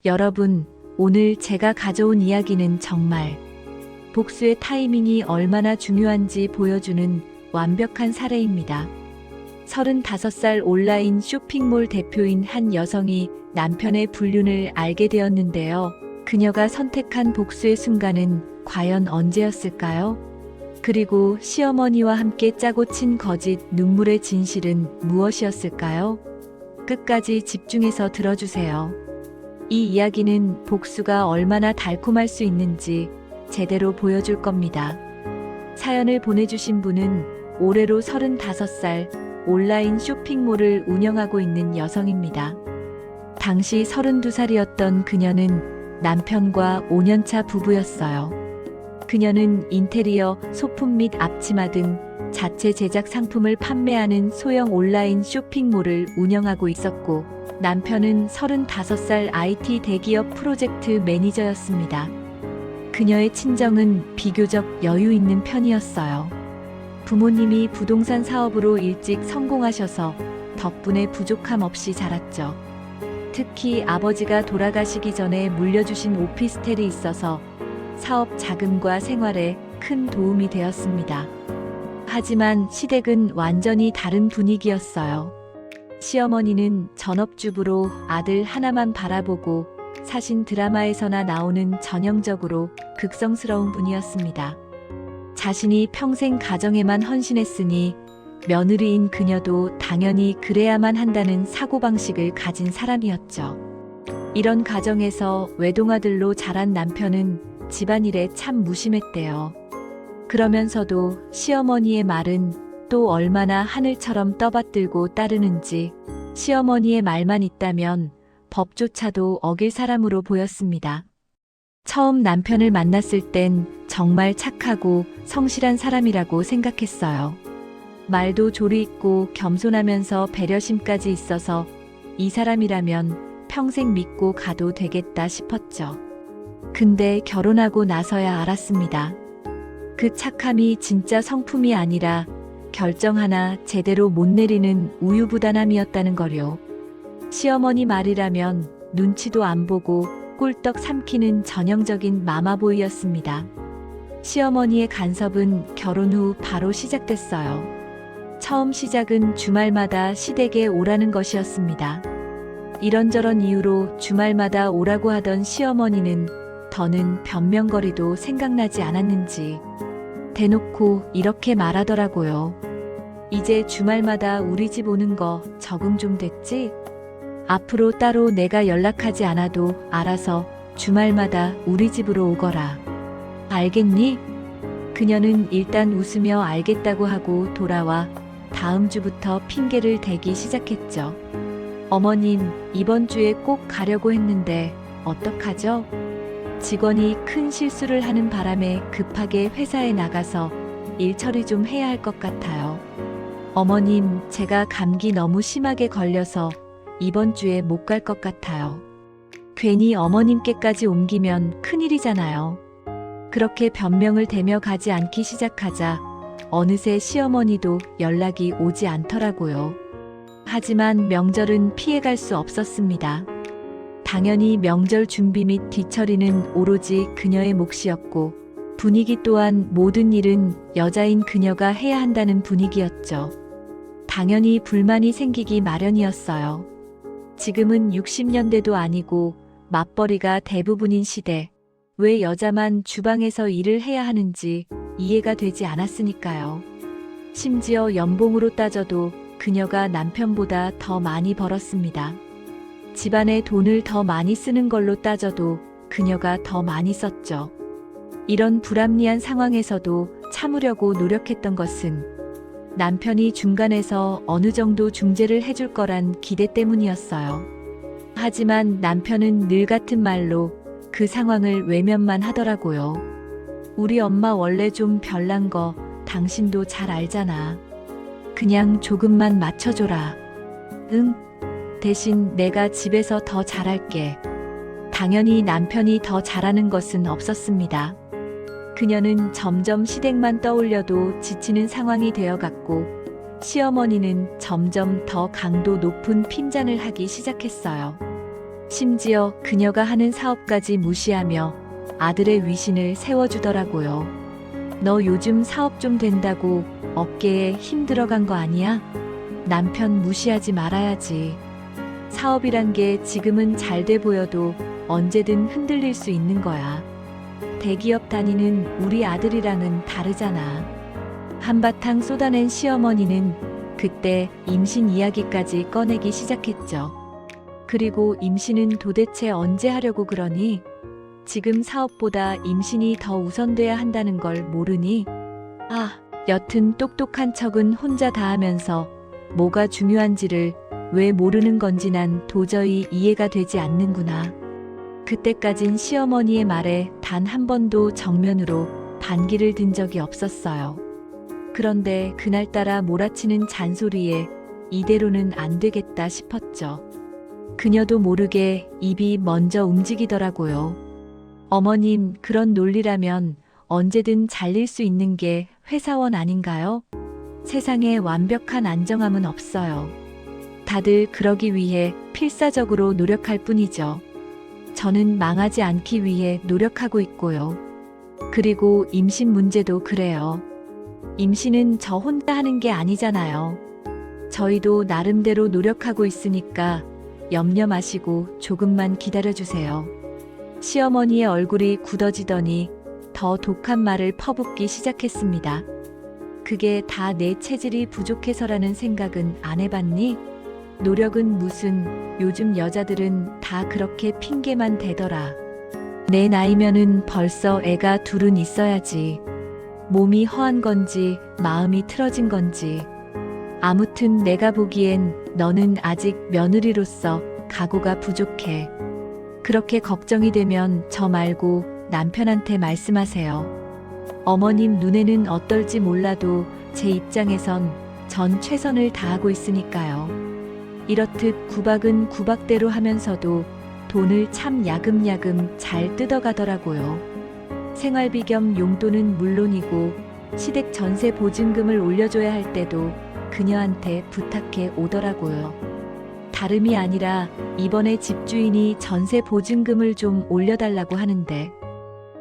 여러분, 오늘 제가 가져온 이야기는 정말 복수의 타이밍이 얼마나 중요한지 보여주는 완벽한 사례입니다. 35살 온라인 쇼핑몰 대표인 한 여성이 남편의 불륜을 알게 되었는데요. 그녀가 선택한 복수의 순간은 과연 언제였을까요? 그리고 시어머니와 함께 짜고 친 거짓 눈물의 진실은 무엇이었을까요? 끝까지 집중해서 들어주세요. 이 이야기는 복수가 얼마나 달콤할 수 있는지 제대로 보여줄 겁니다. 사연을 보내주신 분은 올해로 35살 온라인 쇼핑몰을 운영하고 있는 여성입니다. 당시 32살이었던 그녀는 남편과 5년차 부부였어요. 그녀는 인테리어, 소품 및 앞치마 등 자체 제작 상품을 판매하는 소형 온라인 쇼핑몰을 운영하고 있었고, 남편은 35살 IT 대기업 프로젝트 매니저였습니다. 그녀의 친정은 비교적 여유 있는 편이었어요. 부모님이 부동산 사업으로 일찍 성공하셔서 덕분에 부족함 없이 자랐죠. 특히 아버지가 돌아가시기 전에 물려주신 오피스텔이 있어서 사업 자금과 생활에 큰 도움이 되었습니다. 하지만 시댁은 완전히 다른 분위기였어요. 시어머니는 전업주부로 아들 하나만 바라보고 사신 드라마에서나 나오는 전형적으로 극성스러운 분이었습니다. 자신이 평생 가정에만 헌신했으니 며느리인 그녀도 당연히 그래야만 한다는 사고방식을 가진 사람이었죠. 이런 가정에서 외동아들로 자란 남편은 집안일에 참 무심했대요. 그러면서도 시어머니의 말은 또 얼마나 하늘처럼 떠받들고 따르는지, 시어머니의 말만 있다면 법조차도 어길 사람으로 보였습니다. 처음 남편을 만났을 땐 정말 착하고 성실한 사람이라고 생각했어요. 말도 조리 있고 겸손하면서 배려심까지 있어서 이 사람이라면 평생 믿고 가도 되겠다 싶었죠. 근데 결혼하고 나서야 알았습니다. 그 착함이 진짜 성품이 아니라 결정 하나 제대로 못 내리는 우유부단함이었다는 거요. 시어머니 말이라면 눈치도 안 보고 꿀떡 삼키는 전형적인 마마보이였습니다. 시어머니의 간섭은 결혼 후 바로 시작됐어요. 처음 시작은 주말마다 시댁에 오라는 것이었습니다. 이런저런 이유로 주말마다 오라고 하던 시어머니는 더는 변명거리도 생각나지 않았는지 대놓고 이렇게 말하더라고요. 이제 주말마다 우리 집 오는 거 적응 좀 됐지? 앞으로 따로 내가 연락하지 않아도 알아서 주말마다 우리 집으로 오거라. 알겠니? 그녀는 일단 웃으며 알겠다고 하고 돌아와 다음 주부터 핑계를 대기 시작했죠. 어머님, 이번 주에 꼭 가려고 했는데 어떡하죠? 직원이 큰 실수를 하는 바람에 급하게 회사에 나가서 일 처리 좀 해야 할 것 같아요. 어머님, 제가 감기 너무 심하게 걸려서 이번 주에 못 갈 것 같아요. 괜히 어머님께까지 옮기면 큰일이잖아요. 그렇게 변명을 대며 가지 않기 시작하자 어느새 시어머니도 연락이 오지 않더라고요. 하지만 명절은 피해갈 수 없었습니다. 당연히 명절 준비 및 뒤처리는 오로지 그녀의 몫이었고, 분위기 또한 모든 일은 여자인 그녀가 해야 한다는 분위기였죠. 당연히 불만이 생기기 마련이었어요. 지금은 60년대도 아니고 맞벌이가 대부분인 시대, 왜 여자만 주방에서 일을 해야 하는지 이해가 되지 않았으니까요. 심지어 연봉으로 따져도 그녀가 남편보다 더 많이 벌었습니다. 집안에 돈을 더 많이 쓰는 걸로 따져도 그녀가 더 많이 썼죠. 이런 불합리한 상황에서도 참으려고 노력했던 것은 남편이 중간에서 어느 정도 중재를 해줄 거란 기대 때문이었어요. 하지만 남편은 늘 같은 말로 그 상황을 외면만 하더라고요. 우리 엄마 원래 좀 별난 거 당신도 잘 알잖아. 그냥 조금만 맞춰줘라. 응? 대신 내가 집에서 더 잘할게. 당연히 남편이 더 잘하는 것은 없었습니다. 그녀는 점점 시댁만 떠올려도 지치는 상황이 되어갔고, 시어머니는 점점 더 강도 높은 핀잔을 하기 시작했어요. 심지어 그녀가 하는 사업까지 무시하며 아들의 위신을 세워주더라고요. 너 요즘 사업 좀 된다고 어깨에 힘 들어간 거 아니야? 남편 무시하지 말아야지. 사업이란 게 지금은 잘 돼 보여도 언제든 흔들릴 수 있는 거야. 대기업 다니는 우리 아들이랑은 다르잖아. 한바탕 쏟아낸 시어머니는 그때 임신 이야기까지 꺼내기 시작했죠. 그리고 임신은 도대체 언제 하려고 그러니? 지금 사업보다 임신이 더 우선돼야 한다는 걸 모르니? 여튼 똑똑한 척은 혼자 다 하면서 뭐가 중요한지를 왜 모르는 건지 난 도저히 이해가 되지 않는구나. 그때까진 시어머니의 말에 단 한 번도 정면으로 반기를 든 적이 없었어요. 그런데 그날따라 몰아치는 잔소리에 이대로는 안 되겠다 싶었죠. 그녀도 모르게 입이 먼저 움직이더라고요. 어머님, 그런 논리라면 언제든 잘릴 수 있는 게 회사원 아닌가요? 세상에 완벽한 안정함은 없어요. 다들 그러기 위해 필사적으로 노력할 뿐이죠. 저는 망하지 않기 위해 노력하고 있고요. 그리고 임신 문제도 그래요. 임신은 저 혼자 하는 게 아니잖아요. 저희도 나름대로 노력하고 있으니까 염려 마시고 조금만 기다려주세요. 시어머니의 얼굴이 굳어지더니 더 독한 말을 퍼붓기 시작했습니다. 그게 다 내 체질이 부족해서라는 생각은 안 해봤니? 노력은 무슨, 요즘 여자들은 다 그렇게 핑계만 대더라. 내 나이면은 벌써 애가 둘은 있어야지. 몸이 허한 건지 마음이 틀어진 건지. 아무튼 내가 보기엔 너는 아직 며느리로서 각오가 부족해. 그렇게 걱정이 되면 저 말고 남편한테 말씀하세요. 어머님 눈에는 어떨지 몰라도 제 입장에선 전 최선을 다하고 있으니까요. 이렇듯 구박은 구박대로 하면서도 돈을 참 야금야금 잘 뜯어가더라고요. 생활비 겸 용돈은 물론이고 시댁 전세 보증금을 올려줘야 할 때도 그녀한테 부탁해 오더라고요. 다름이 아니라 이번에 집주인이 전세 보증금을 좀 올려달라고 하는데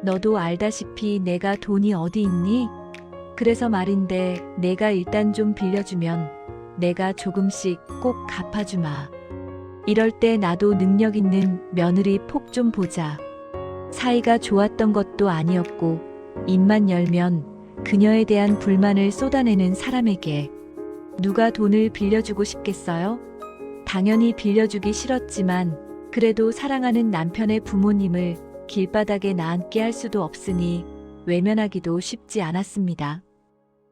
너도 알다시피 내가 돈이 어디 있니? 그래서 말인데 내가 일단 좀 빌려주면 내가 조금씩 꼭 갚아주마. 이럴 때 나도 능력 있는 며느리 폭 좀 보자. 사이가 좋았던 것도 아니었고 입만 열면 그녀에 대한 불만을 쏟아내는 사람에게 누가 돈을 빌려주고 싶겠어요? 당연히 빌려주기 싫었지만 그래도 사랑하는 남편의 부모님을 길바닥에 나앉게 할 수도 없으니 외면하기도 쉽지 않았습니다.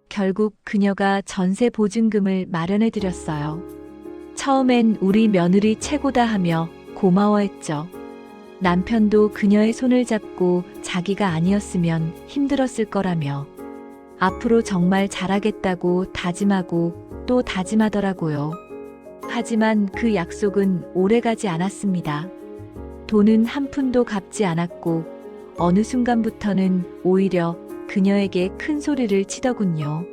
결국 그녀가 전세 보증금을 마련해 드렸어요. 처음엔 우리 며느리 최고다 하며 고마워했죠. 남편도 그녀의 손을 잡고 자기가 아니었으면 힘들었을 거라며 앞으로 정말 잘하겠다고 다짐하고 또 다짐하더라고요. 하지만 그 약속은 오래가지 않았습니다. 돈은 한 푼도 갚지 않았고 어느 순간부터는 오히려 그녀에게 큰 소리를 치더군요.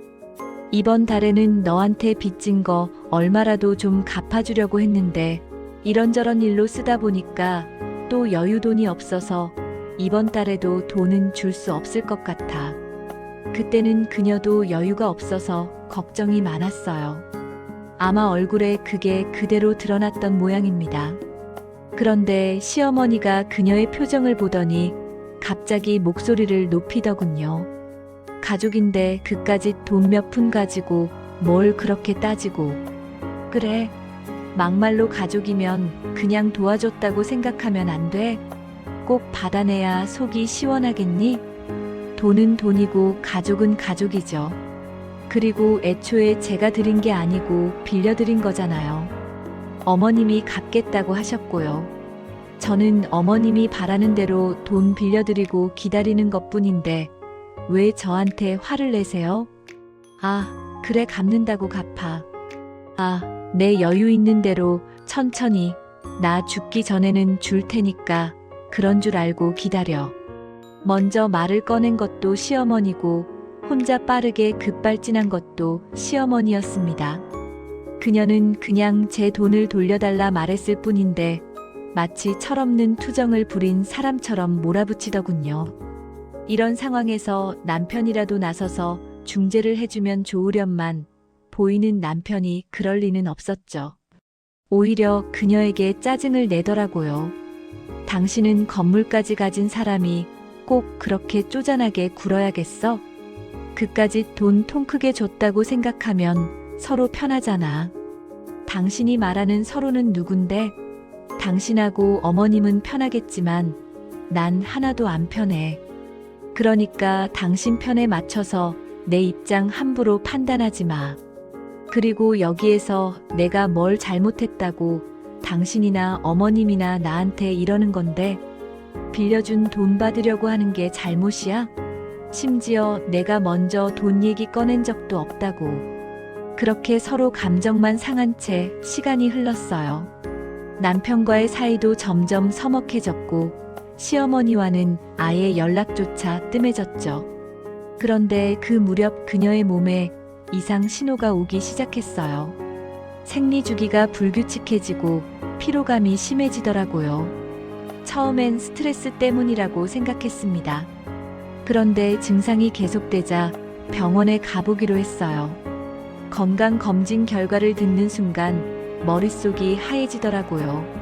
이번 달에는 너한테 빚진 거 얼마라도 좀 갚아주려고 했는데 이런저런 일로 쓰다 보니까 또 여유돈이 없어서 이번 달에도 돈은 줄 수 없을 것 같아. 그때는 그녀도 여유가 없어서 걱정이 많았어요. 아마 얼굴에 그게 그대로 드러났던 모양입니다. 그런데 시어머니가 그녀의 표정을 보더니 갑자기 목소리를 높이더군요. 가족인데 그까짓 돈 몇 푼 가지고 뭘 그렇게 따지고. 그래, 막말로 가족이면 그냥 도와줬다고 생각하면 안 돼. 꼭 받아내야 속이 시원하겠니? 돈은 돈이고 가족은 가족이죠. 그리고 애초에 제가 드린 게 아니고 빌려드린 거잖아요. 어머님이 갚겠다고 하셨고요. 저는 어머님이 바라는 대로 돈 빌려드리고 기다리는 것뿐인데 왜 저한테 화를 내세요? 그래 갚는다고 갚아. 내 여유 있는 대로 천천히 나 죽기 전에는 줄 테니까 그런 줄 알고 기다려. 먼저 말을 꺼낸 것도 시어머니고 혼자 빠르게 급발진한 것도 시어머니였습니다. 그녀는 그냥 제 돈을 돌려달라 말했을 뿐인데 마치 철없는 투정을 부린 사람처럼 몰아붙이더군요. 이런 상황에서 남편이라도 나서서 중재를 해주면 좋으련만 보이는 남편이 그럴 리는 없었죠. 오히려 그녀에게 짜증을 내더라고요. 당신은 건물까지 가진 사람이 꼭 그렇게 쪼잔하게 굴어야겠어? 그까짓 돈 통 크게 줬다고 생각하면 서로 편하잖아. 당신이 말하는 서로는 누군데? 당신하고 어머님은 편하겠지만 난 하나도 안 편해. 그러니까 당신 편에 맞춰서 내 입장 함부로 판단하지 마. 그리고 여기에서 내가 뭘 잘못했다고 당신이나 어머님이나 나한테 이러는 건데 빌려준 돈 받으려고 하는 게 잘못이야? 심지어 내가 먼저 돈 얘기 꺼낸 적도 없다고. 그렇게 서로 감정만 상한 채 시간이 흘렀어요. 남편과의 사이도 점점 서먹해졌고 시어머니와는 아예 연락조차 뜸해졌죠. 그런데 그 무렵 그녀의 몸에 이상 신호가 오기 시작했어요. 생리주기가 불규칙해지고 피로감이 심해지더라고요. 처음엔 스트레스 때문이라고 생각했습니다. 그런데 증상이 계속되자 병원에 가보기로 했어요. 건강검진 결과를 듣는 순간 머릿속이 하얘지더라고요.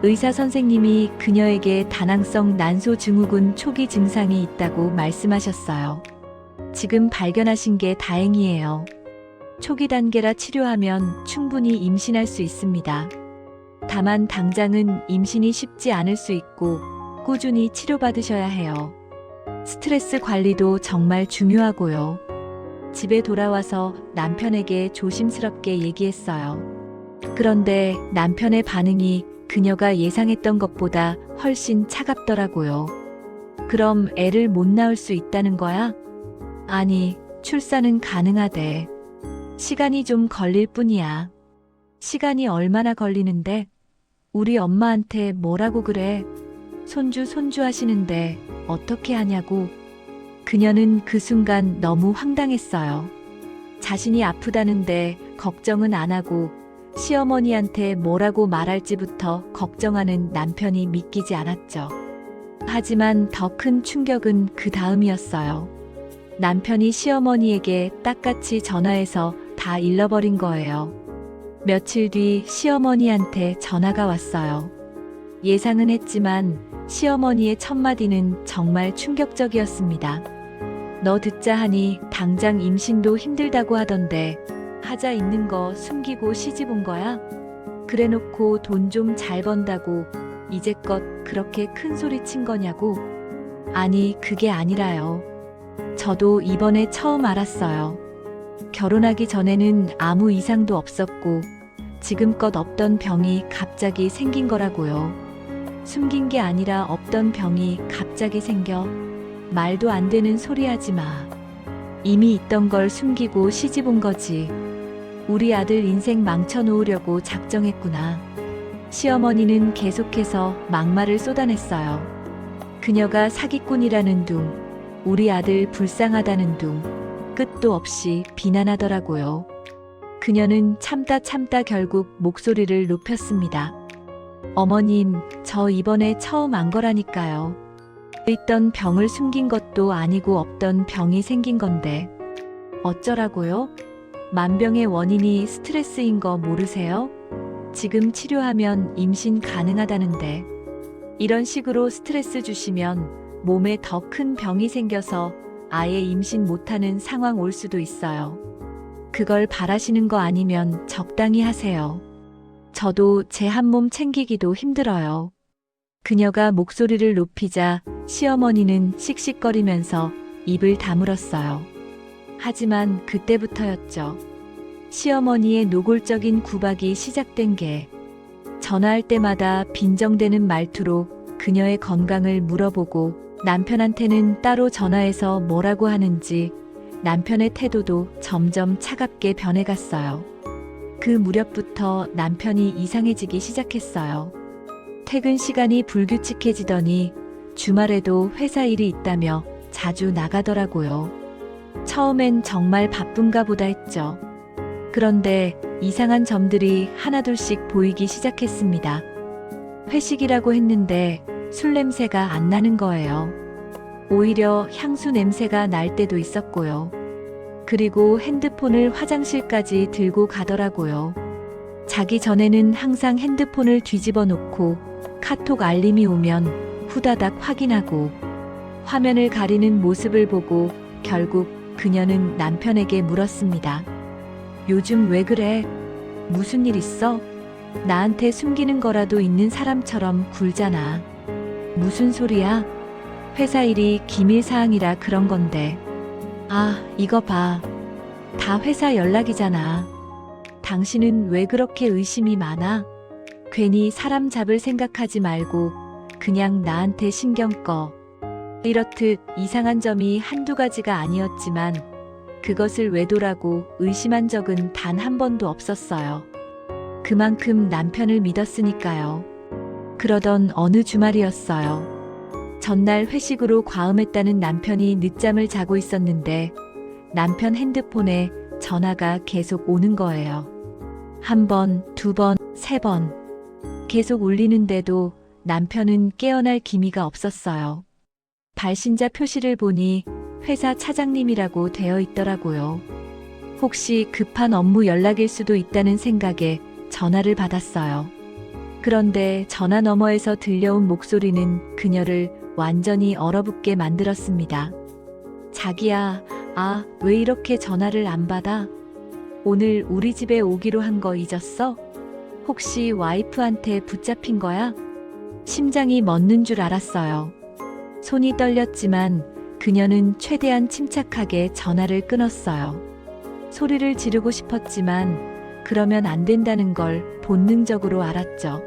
의사 선생님이 그녀에게 다낭성 난소 증후군 초기 증상이 있다고 말씀하셨어요. 지금 발견하신 게 다행이에요. 초기 단계라 치료하면 충분히 임신할 수 있습니다. 다만 당장은 임신이 쉽지 않을 수 있고 꾸준히 치료받으셔야 해요. 스트레스 관리도 정말 중요하고요. 집에 돌아와서 남편에게 조심스럽게 얘기했어요. 그런데 남편의 반응이 그녀가 예상했던 것보다 훨씬 차갑더라고요. 그럼 애를 못 낳을 수 있다는 거야? 아니, 출산은 가능하대. 시간이 좀 걸릴 뿐이야. 시간이 얼마나 걸리는데? 우리 엄마한테 뭐라고 그래? 손주 하시는데 어떻게 하냐고. 그녀는 그 순간 너무 황당했어요. 자신이 아프다는데 걱정은 안 하고 시어머니한테 뭐라고 말할지부터 걱정하는 남편이 믿기지 않았죠. 하지만 더 큰 충격은 그 다음이었어요. 남편이 시어머니에게 딱같이 전화해서 다 잃어버린 거예요. 며칠 뒤 시어머니한테 전화가 왔어요. 예상은 했지만 시어머니의 첫마디는 정말 충격적이었습니다. 너 듣자 하니 당장 임신도 힘들다고 하던데 하자 있는 거 숨기고 시집 온 거야? 그래놓고 돈 좀 잘 번다고 이제껏 그렇게 큰 소리 친 거냐고? 아니, 그게 아니라요. 저도 이번에 처음 알았어요. 결혼하기 전에는 아무 이상도 없었고 지금껏 없던 병이 갑자기 생긴 거라고요. 숨긴 게 아니라 없던 병이 갑자기 생겨. 말도 안 되는 소리 하지 마. 이미 있던 걸 숨기고 시집 온 거지. 우리 아들 인생 망쳐놓으려고 작정했구나. 시어머니는 계속해서 막말을 쏟아냈어요. 그녀가 사기꾼이라는 둥, 우리 아들 불쌍하다는 둥, 끝도 없이 비난하더라고요. 그녀는 참다 결국 목소리를 높였습니다. 어머님, 저 이번에 처음 안 거라니까요. 있던 병을 숨긴 것도 아니고 없던 병이 생긴 건데. 어쩌라고요? 만병의 원인이 스트레스인 거 모르세요? 지금 치료하면 임신 가능하다는데. 이런 식으로 스트레스 주시면 몸에 더 큰 병이 생겨서 아예 임신 못하는 상황 올 수도 있어요. 그걸 바라시는 거 아니면 적당히 하세요. 저도 제 한 몸 챙기기도 힘들어요. 그녀가 목소리를 높이자 시어머니는 씩씩거리면서 입을 다물었어요. 하지만 그때부터였죠. 시어머니의 노골적인 구박이 시작된 게 전화할 때마다 빈정대는 말투로 그녀의 건강을 물어보고 남편한테는 따로 전화해서 뭐라고 하는지 남편의 태도도 점점 차갑게 변해갔어요. 그 무렵부터 남편이 이상해지기 시작했어요. 퇴근 시간이 불규칙해지더니 주말에도 회사 일이 있다며 자주 나가더라고요. 처음엔 정말 바쁜가 보다 했죠. 그런데 이상한 점들이 하나둘씩 보이기 시작했습니다. 회식이라고 했는데 술 냄새가 안 나는 거예요. 오히려 향수 냄새가 날 때도 있었고요. 그리고 핸드폰을 화장실까지 들고 가더라고요. 자기 전에는 항상 핸드폰을 뒤집어 놓고 카톡 알림이 오면 후다닥 확인하고 화면을 가리는 모습을 보고 결국 그녀는 남편에게 물었습니다. 요즘 왜 그래? 무슨 일 있어? 나한테 숨기는 거라도 있는 사람처럼 굴잖아. 무슨 소리야? 회사 일이 기밀사항이라 그런 건데. 아, 이거 봐. 다 회사 연락이잖아. 당신은 왜 그렇게 의심이 많아? 괜히 사람 잡을 생각하지 말고 그냥 나한테 신경 꺼. 이렇듯 이상한 점이 한두 가지가 아니었지만 그것을 외도라고 의심한 적은 단 한 번도 없었어요. 그만큼 남편을 믿었으니까요. 그러던 어느 주말이었어요. 전날 회식으로 과음했다는 남편이 늦잠을 자고 있었는데 남편 핸드폰에 전화가 계속 오는 거예요. 한 번, 두 번, 세 번. 계속 울리는데도 남편은 깨어날 기미가 없었어요. 발신자 표시를 보니 회사 차장님이라고 되어 있더라고요. 혹시 급한 업무 연락일 수도 있다는 생각에 전화를 받았어요. 그런데 전화 너머에서 들려온 목소리는 그녀를 완전히 얼어붙게 만들었습니다. 자기야, 왜 이렇게 전화를 안 받아? 오늘 우리 집에 오기로 한 거 잊었어? 혹시 와이프한테 붙잡힌 거야? 심장이 멎는 줄 알았어요. 손이 떨렸지만 그녀는 최대한 침착하게 전화를 끊었어요. 소리를 지르고 싶었지만 그러면 안 된다는 걸 본능적으로 알았죠.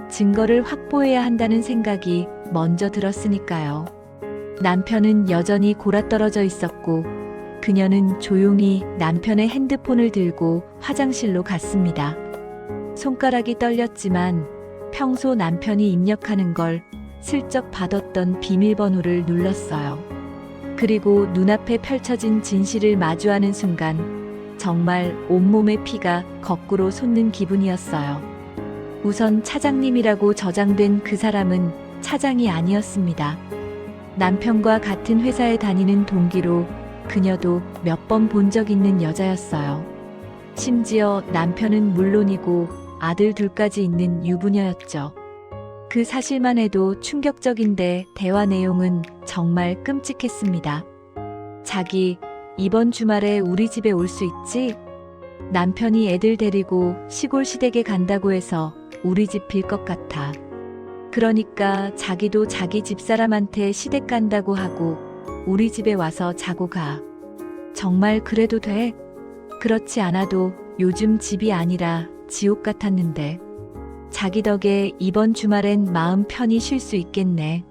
증거를 확보해야 한다는 생각이 먼저 들었으니까요. 남편은 여전히 골아떨어져 있었고 그녀는 조용히 남편의 핸드폰을 들고 화장실로 갔습니다. 손가락이 떨렸지만 평소 남편이 입력하는 걸 슬쩍 받았던 비밀번호를 눌렀어요. 그리고 눈앞에 펼쳐진 진실을 마주하는 순간 정말 온몸의 피가 거꾸로 솟는 기분이었어요. 우선 차장님이라고 저장된 그 사람은 차장이 아니었습니다. 남편과 같은 회사에 다니는 동기로 그녀도 몇 번 본 적 있는 여자였어요. 심지어 남편은 물론이고 아들 둘까지 있는 유부녀였죠. 그 사실만 해도 충격적인데 대화 내용은 정말 끔찍했습니다. 자기, 이번 주말에 우리 집에 올 수 있지? 남편이 애들 데리고 시골 시댁에 간다고 해서 우리 집 빌 것 같아. 그러니까 자기도 자기 집사람한테 시댁 간다고 하고 우리 집에 와서 자고 가. 정말 그래도 돼? 그렇지 않아도 요즘 집이 아니라 지옥 같았는데. 자기 덕에 이번 주말엔 마음 편히 쉴 수 있겠네.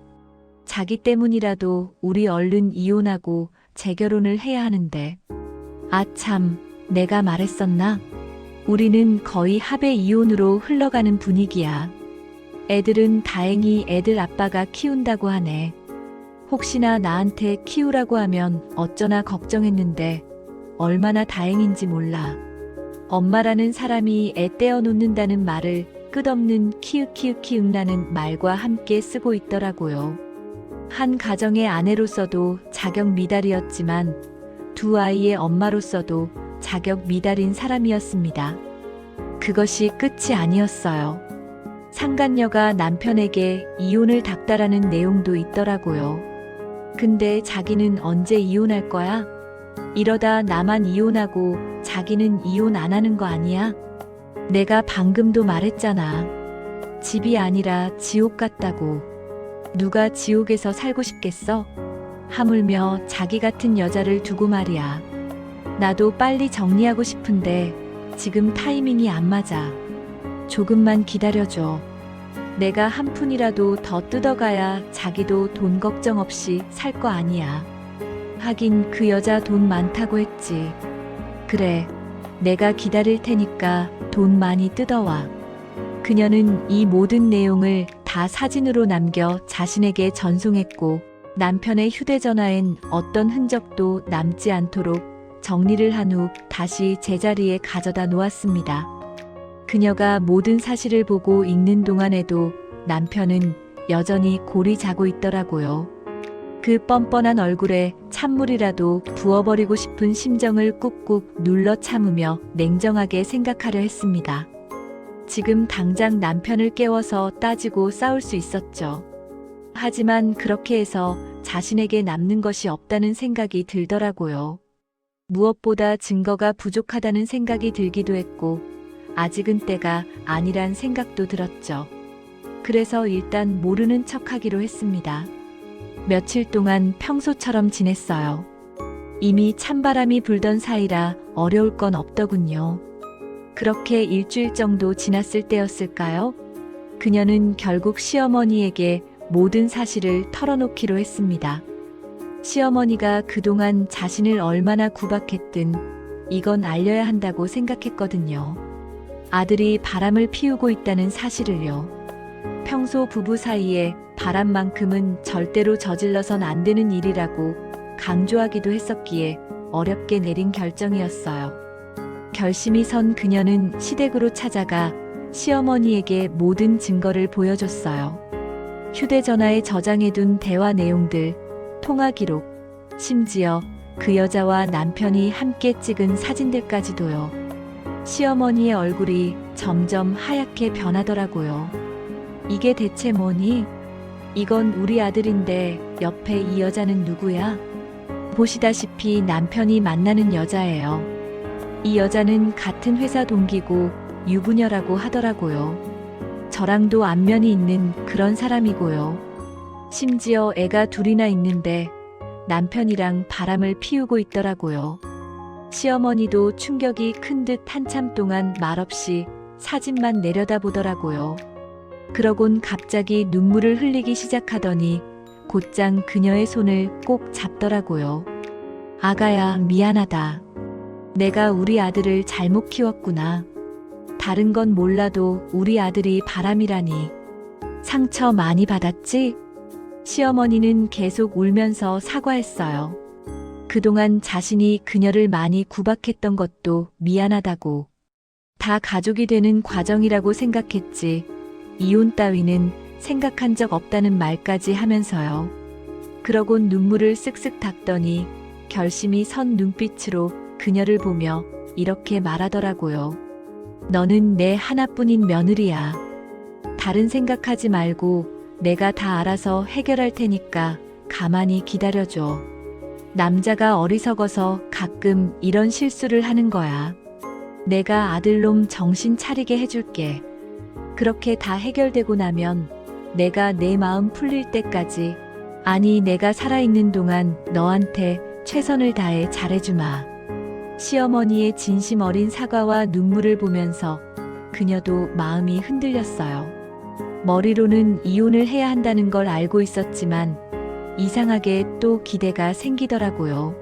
자기 때문이라도 우리 얼른 이혼하고 재결혼을 해야 하는데. 아 참, 내가 말했었나? 우리는 거의 합의 이혼으로 흘러가는 분위기야. 애들은 다행히 애들 아빠가 키운다고 하네. 혹시나 나한테 키우라고 하면 어쩌나 걱정했는데 얼마나 다행인지 몰라. 엄마라는 사람이 애 떼어놓는다는 말을 끝없는 키읔키읔키읔라는 말과 함께 쓰고 있더라고요. 한 가정의 아내로서도 자격 미달이었지만 두 아이의 엄마로서도 자격 미달인 사람이었습니다. 그것이 끝이 아니었어요. 상간녀가 남편에게 이혼을 닥달하는 내용도 있더라고요. 근데 자기는 언제 이혼할 거야? 이러다 나만 이혼하고 자기는 이혼 안 하는 거 아니야? 내가 방금도 말했잖아. 집이 아니라 지옥 같다고. 누가 지옥에서 살고 싶겠어? 하물며 자기 같은 여자를 두고 말이야. 나도 빨리 정리하고 싶은데 지금 타이밍이 안 맞아. 조금만 기다려줘. 내가 한 푼이라도 더 뜯어가야 자기도 돈 걱정 없이 살 거 아니야. 하긴 그 여자 돈 많다고 했지. 그래, 내가 기다릴 테니까 돈 많이 뜯어와. 그녀는 이 모든 내용을 다 사진으로 남겨 자신에게 전송했고 남편의 휴대전화엔 어떤 흔적도 남지 않도록 정리를 한 후 다시 제자리에 가져다 놓았습니다. 그녀가 모든 사실을 보고 읽는 동안에도 남편은 여전히 골이 자고 있더라고요. 그 뻔뻔한 얼굴에 찬물이라도 부어버리고 싶은 심정을 꾹꾹 눌러 참으며 냉정하게 생각하려 했습니다. 지금 당장 남편을 깨워서 따지고 싸울 수 있었죠. 하지만 그렇게 해서 자신에게 남는 것이 없다는 생각이 들더라고요. 무엇보다 증거가 부족하다는 생각이 들기도 했고, 아직은 때가 아니란 생각도 들었죠. 그래서 일단 모르는 척하기로 했습니다. 며칠 동안 평소처럼 지냈어요. 이미 찬바람이 불던 사이라 어려울 건 없더군요. 그렇게 일주일 정도 지났을 때였을까요? 그녀는 결국 시어머니에게 모든 사실을 털어놓기로 했습니다. 시어머니가 그동안 자신을 얼마나 구박했든 이건 알려야 한다고 생각했거든요. 아들이 바람을 피우고 있다는 사실을요. 평소 부부 사이에 바람만큼은 절대로 저질러선 안 되는 일이라고 강조하기도 했었기에 어렵게 내린 결정이었어요. 결심이 선 그녀는 시댁으로 찾아가 시어머니에게 모든 증거를 보여줬어요. 휴대전화에 저장해둔 대화 내용들, 통화 기록, 심지어 그 여자와 남편이 함께 찍은 사진들까지도요. 시어머니의 얼굴이 점점 하얗게 변하더라고요. 이게 대체 뭐니? 이건 우리 아들인데 옆에 이 여자는 누구야? 보시다시피 남편이 만나는 여자예요. 이 여자는 같은 회사 동기고 유부녀라고 하더라고요. 저랑도 안면이 있는 그런 사람이고요. 심지어 애가 둘이나 있는데 남편이랑 바람을 피우고 있더라고요. 시어머니도 충격이 큰 듯 한참 동안 말없이 사진만 내려다보더라고요. 그러곤 갑자기 눈물을 흘리기 시작하더니 곧장 그녀의 손을 꼭 잡더라고요. 아가야, 미안하다. 내가 우리 아들을 잘못 키웠구나. 다른 건 몰라도 우리 아들이 바람이라니. 상처 많이 받았지? 시어머니는 계속 울면서 사과했어요. 그동안 자신이 그녀를 많이 구박했던 것도 미안하다고. 다 가족이 되는 과정이라고 생각했지. 이혼 따위는 생각한 적 없다는 말까지 하면서요. 그러곤 눈물을 쓱쓱 닦더니 결심이 선 눈빛으로 그녀를 보며 이렇게 말하더라고요. 너는 내 하나뿐인 며느리야. 다른 생각하지 말고 내가 다 알아서 해결할 테니까 가만히 기다려줘. 남자가 어리석어서 가끔 이런 실수를 하는 거야. 내가 아들놈 정신 차리게 해줄게. 그렇게 다 해결되고 나면 내가 내 마음 풀릴 때까지, 아니 내가 살아있는 동안 너한테 최선을 다해 잘해주마. 시어머니의 진심 어린 사과와 눈물을 보면서 그녀도 마음이 흔들렸어요. 머리로는 이혼을 해야 한다는 걸 알고 있었지만 이상하게 또 기대가 생기더라고요.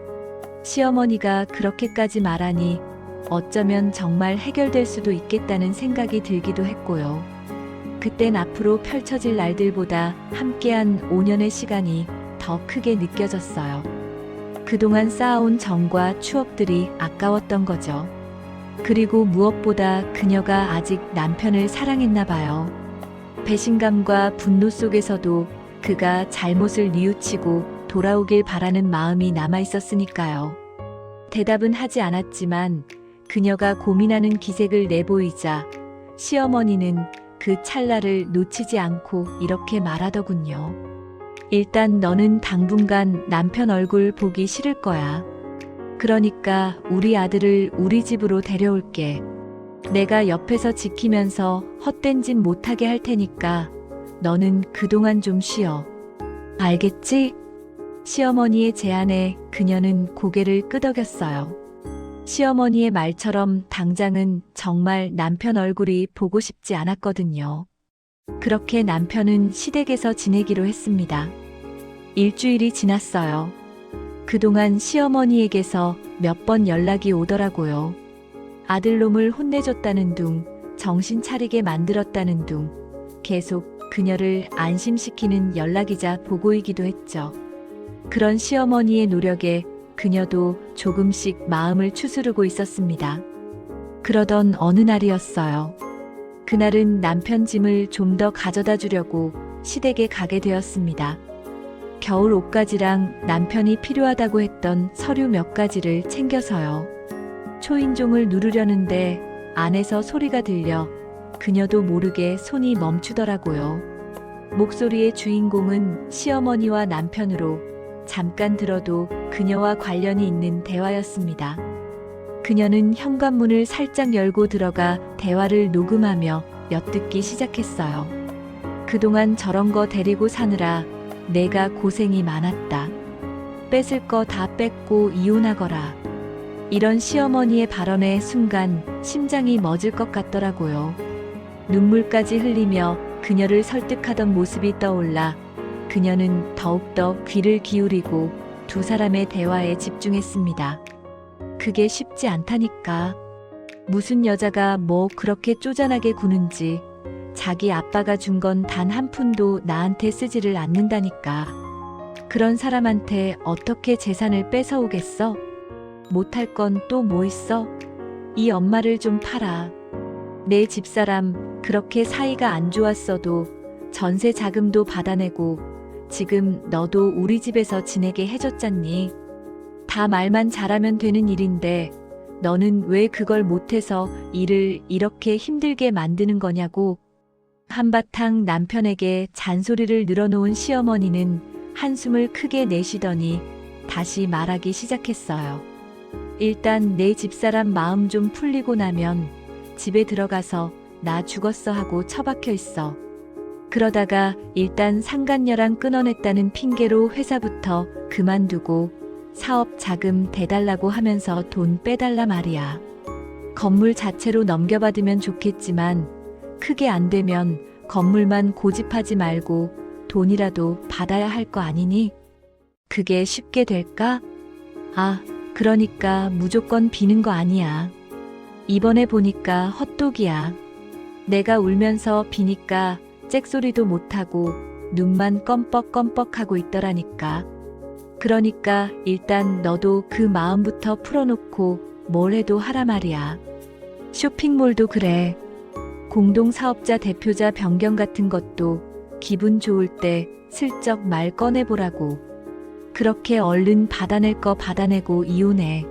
시어머니가 그렇게까지 말하니 어쩌면 정말 해결될 수도 있겠다는 생각이 들기도 했고요. 그땐 앞으로 펼쳐질 날들보다 함께한 5년의 시간이 더 크게 느껴졌어요. 그동안 쌓아온 정과 추억들이 아까웠던 거죠. 그리고 무엇보다 그녀가 아직 남편을 사랑했나 봐요. 배신감과 분노 속에서도 그가 잘못을 뉘우치고 돌아오길 바라는 마음이 남아있었으니까요. 대답은 하지 않았지만 그녀가 고민하는 기색을 내보이자 시어머니는 그 찰나를 놓치지 않고 이렇게 말하더군요. 일단 너는 당분간 남편 얼굴 보기 싫을 거야. 그러니까 우리 아들을 우리 집으로 데려올게. 내가 옆에서 지키면서 헛된 짓 못하게 할 테니까 너는 그동안 좀 쉬어. 알겠지? 시어머니의 제안에 그녀는 고개를 끄덕였어요. 시어머니의 말처럼 당장은 정말 남편 얼굴이 보고 싶지 않았거든요. 그렇게 남편은 시댁에서 지내기로 했습니다. 일주일이 지났어요. 그동안 시어머니에게서 몇 번 연락이 오더라고요. 아들놈을 혼내줬다는 둥, 정신 차리게 만들었다는 둥, 계속 그녀를 안심시키는 연락이자 보고이기도 했죠. 그런 시어머니의 노력에 그녀도 조금씩 마음을 추스르고 있었습니다. 그러던 어느 날이었어요. 그날은 남편 짐을 좀 더 가져다 주려고 시댁에 가게 되었습니다. 겨울 옷가지랑 남편이 필요하다고 했던 서류 몇 가지를 챙겨서요. 초인종을 누르려는데 안에서 소리가 들려 그녀도 모르게 손이 멈추더라고요. 목소리의 주인공은 시어머니와 남편으로 잠깐 들어도 그녀와 관련이 있는 대화였습니다. 그녀는 현관문을 살짝 열고 들어가 대화를 녹음하며 엿듣기 시작했어요. 그동안 저런 거 데리고 사느라 내가 고생이 많았다. 뺏을 거 다 뺏고 이혼하거라. 이런 시어머니의 발언에 순간 심장이 멎을 것 같더라고요. 눈물까지 흘리며 그녀를 설득하던 모습이 떠올라 그녀는 더욱더 귀를 기울이고 두 사람의 대화에 집중했습니다. 그게 쉽지 않다니까. 무슨 여자가 뭐 그렇게 쪼잔하게 구는지 자기 아빠가 준 건 단 한 푼도 나한테 쓰지를 않는다니까. 그런 사람한테 어떻게 재산을 뺏어오겠어? 못할 건 또 뭐 있어? 이 엄마를 좀 팔아. 내 집사람 그렇게 사이가 안 좋았어도 전세 자금도 받아내고 지금 너도 우리 집에서 지내게 해줬잖니. 다 말만 잘하면 되는 일인데 너는 왜 그걸 못해서 일을 이렇게 힘들게 만드는 거냐고. 한바탕 남편에게 잔소리를 늘어놓은 시어머니는 한숨을 크게 내쉬더니 다시 말하기 시작했어요. 일단 내 집사람 마음 좀 풀리고 나면 집에 들어가서 나 죽었어 하고 처박혀 있어. 그러다가 일단 상간녀랑 끊어냈다는 핑계로 회사부터 그만두고 사업 자금 대달라고 하면서 돈 빼달라 말이야. 건물 자체로 넘겨받으면 좋겠지만 크게 안 되면 건물만 고집하지 말고 돈이라도 받아야 할 거 아니니? 그게 쉽게 될까? 아, 그러니까 무조건 비는 거 아니야. 이번에 보니까 헛독이야. 내가 울면서 비니까 잭소리도 못하고 눈만 껌뻑껌뻑하고 있더라니까. 그러니까 일단 너도 그 마음부터 풀어놓고 뭘 해도 하라 말이야. 쇼핑몰도 그래. 공동사업자 대표자 변경 같은 것도 기분 좋을 때 슬쩍 말 꺼내보라고. 그렇게 얼른 받아낼 거 받아내고 이혼해.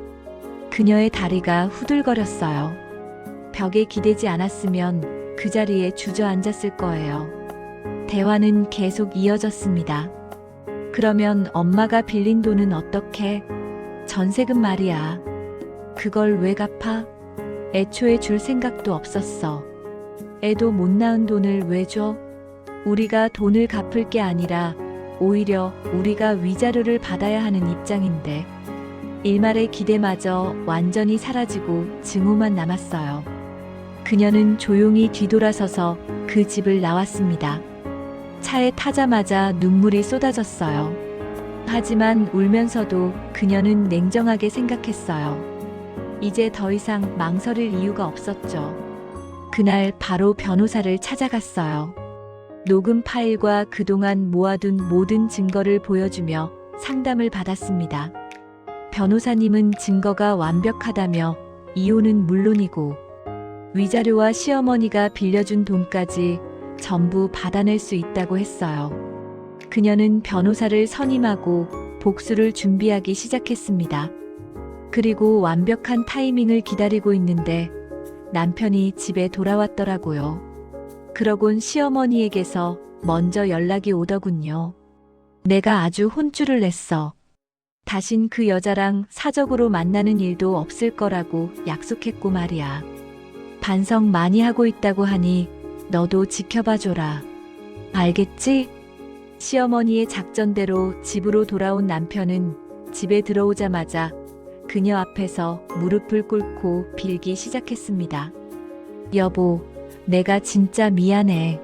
그녀의 다리가 후들거렸어요. 벽에 기대지 않았으면 그 자리에 주저앉았을 거예요. 대화는 계속 이어졌습니다. 그러면 엄마가 빌린 돈은 어떻게? 전세금 말이야. 그걸 왜 갚아? 애초에 줄 생각도 없었어. 애도 못 낳은 돈을 왜 줘? 우리가 돈을 갚을 게 아니라 오히려 우리가 위자료를 받아야 하는 입장인데. 일말의 기대마저 완전히 사라지고 증오만 남았어요. 그녀는 조용히 뒤돌아서서 그 집을 나왔습니다. 차에 타자마자 눈물이 쏟아졌어요. 하지만 울면서도 그녀는 냉정하게 생각했어요. 이제 더 이상 망설일 이유가 없었죠. 그날 바로 변호사를 찾아갔어요. 녹음 파일과 그동안 모아둔 모든 증거를 보여주며 상담을 받았습니다. 변호사님은 증거가 완벽하다며 이혼은 물론이고 위자료와 시어머니가 빌려준 돈까지 전부 받아낼 수 있다고 했어요. 그녀는 변호사를 선임하고 복수를 준비하기 시작했습니다. 그리고 완벽한 타이밍을 기다리고 있는데 남편이 집에 돌아왔더라고요. 그러곤 시어머니에게서 먼저 연락이 오더군요. 내가 아주 혼쭐을 냈어. 다신 그 여자랑 사적으로 만나는 일도 없을 거라고 약속했고 말이야. 반성 많이 하고 있다고 하니 너도 지켜봐줘라. 알겠지? 시어머니의 작전대로 집으로 돌아온 남편은 집에 들어오자마자 그녀 앞에서 무릎을 꿇고 빌기 시작했습니다. 여보, 내가 진짜 미안해.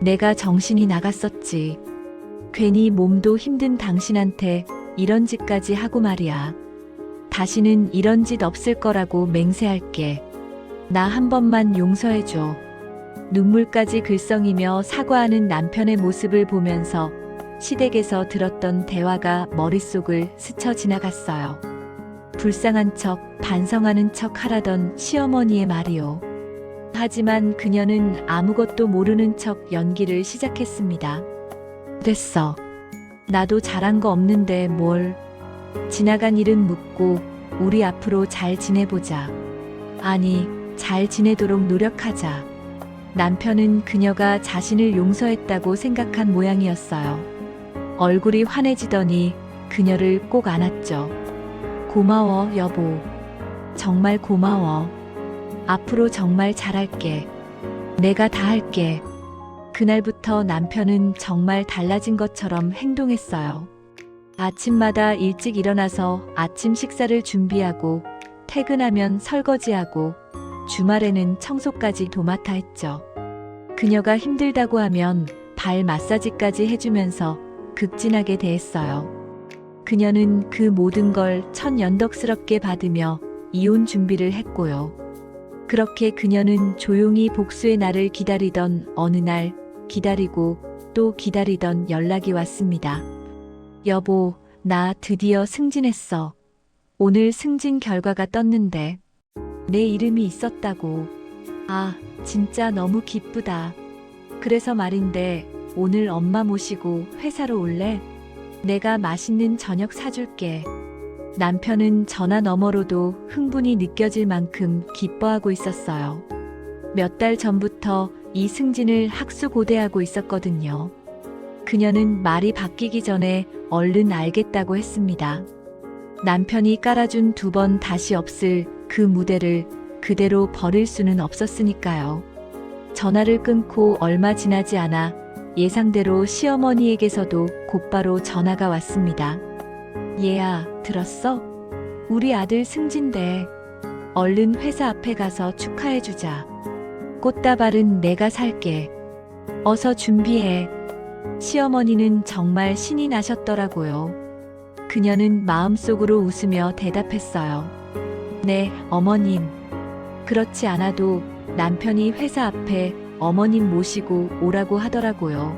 내가 정신이 나갔었지. 괜히 몸도 힘든 당신한테 이런 짓까지 하고 말이야. 다시는 이런 짓 없을 거라고 맹세할게. 나 한 번만 용서해줘. 눈물까지 글썽이며 사과하는 남편의 모습을 보면서 시댁에서 들었던 대화가 머릿속을 스쳐 지나갔어요. 불쌍한 척, 반성하는 척 하라던 시어머니의 말이요. 하지만 그녀는 아무것도 모르는 척 연기를 시작했습니다. 됐어. 나도 잘한 거 없는데 뭘. 지나간 일은 묻고 우리 앞으로 잘 지내보자. 아니, 잘 지내도록 노력하자. 남편은 그녀가 자신을 용서했다고 생각한 모양이었어요. 얼굴이 환해지더니 그녀를 꼭 안았죠. 고마워, 여보. 정말 고마워. 앞으로 정말 잘할게. 내가 다 할게. 그날부터 남편은 정말 달라진 것처럼 행동했어요. 아침마다 일찍 일어나서 아침 식사를 준비하고 퇴근하면 설거지하고 주말에는 청소까지 도맡아 했죠. 그녀가 힘들다고 하면 발 마사지까지 해주면서 극진하게 대했어요. 그녀는 그 모든 걸 천연덕스럽게 받으며 이혼 준비를 했고요. 그렇게 그녀는 조용히 복수의 날을 기다리던 어느 날 기다리고 또 기다리던 연락이 왔습니다. 여보, 나 드디어 승진했어. 오늘 승진 결과가 떴는데 내 이름이 있었다고. 아, 진짜 너무 기쁘다. 그래서 말인데 오늘 엄마 모시고 회사로 올래? 내가 맛있는 저녁 사줄게. 남편은 전화 너머로도 흥분이 느껴질 만큼 기뻐하고 있었어요. 몇 달 전부터 이 승진을 학수고대하고 있었거든요. 그녀는 말이 바뀌기 전에 얼른 알겠다고 했습니다. 남편이 깔아준 2번 다시 없을 그 무대를 그대로 버릴 수는 없었으니까요. 전화를 끊고 얼마 지나지 않아 예상대로 시어머니에게서도 곧바로 전화가 왔습니다. 얘야, 들었어? 우리 아들 승진돼. 얼른 회사 앞에 가서 축하해주자. 꽃다발은 내가 살게. 어서 준비해. 시어머니는 정말 신이 나셨더라고요. 그녀는 마음속으로 웃으며 대답했어요. 네, 어머님. 그렇지 않아도 남편이 회사 앞에 어머님 모시고 오라고 하더라고요.